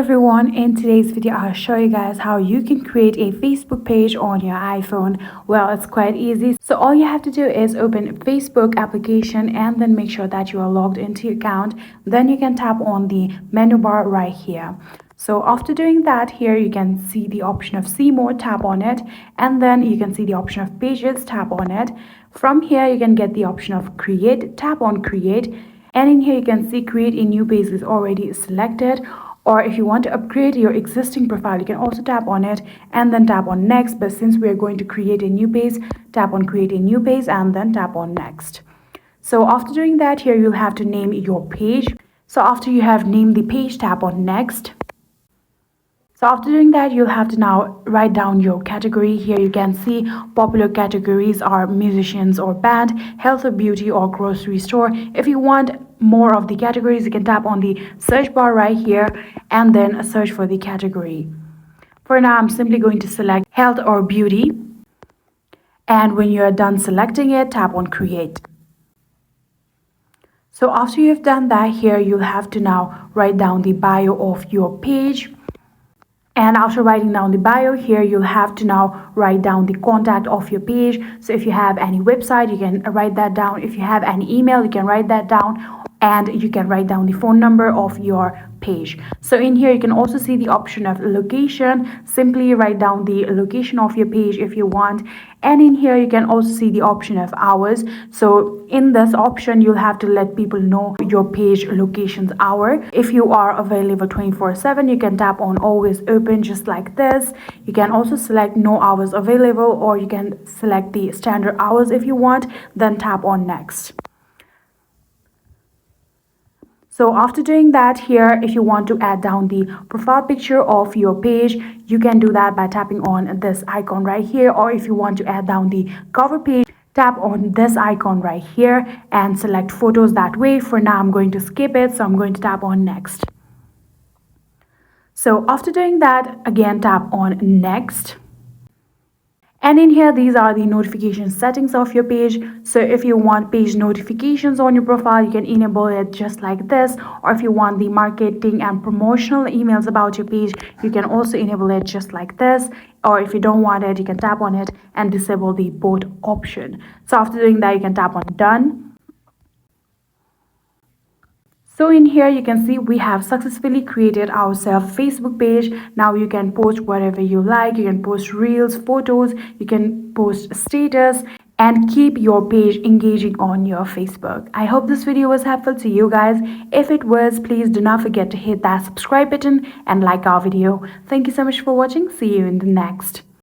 everyone, in today's video I'll show you guys how you can create a Facebook page on your iPhone. Well, it's quite easy. So all you have to do is open Facebook application and then make sure that you are logged into your account. Then you can tap on the menu bar right here. So after doing that, here you can see the option of see more, tap on it, and then you can see the option of pages, tap on it. From here you can get the option of create, tap on create, and in here you can see create a new page is already selected. Or if you want to upgrade your existing profile, you can also tap on it and then tap on next. But since we are going to create a new page, tap on create a new page and then tap on next. So after doing that, here you'll have to name your page. So after you have named the page, tap on next. So after doing that, you'll have to now write down your category. Here you can see popular categories are musicians or band, health or beauty or grocery store. If you want more of the categories, you can tap on the search bar right here and then search for the category. For now, I'm simply going to select health or beauty. And when you're done selecting it, tap on create. So after you've done that, here you'll have to now write down the bio of your page. And after writing down the bio, here you'll have to now write down the contact of your page. So if you have any website, you can write that down. If you have any email, you can write that down. And you can write down the phone number of your page. So in here you can also see the option of location. Simply write down the location of your page if you want. And in here you can also see the option of hours. So in this option you'll have to let people know your page location's hour. If you are available 24/7, you can tap on always open just like this. You can also select no hours available, or you can select the standard hours if you want, then tap on next. So after doing that, here if you want to add down the profile picture of your page, you can do that by tapping on this icon right here. Or if you want to add down the cover page, tap on this icon right here and select photos that way. For now I'm going to skip it, so I'm going to tap on next. So after doing that, again tap on next. And in here, these are the notification settings of your page. So if you want page notifications on your profile, you can enable it just like this. Or if you want the marketing and promotional emails about your page, you can also enable it just like this. Or if you don't want it, you can tap on it and disable the both option. So after doing that, you can tap on done. So in here you can see we have successfully created ourselves Facebook page. Now you can post whatever you like. You can post reels, photos, you can post status and keep your page engaging on your Facebook. I hope this video was helpful to you guys. If it was, please do not forget to hit that subscribe button and like our video. Thank you so much for watching. See you in the next.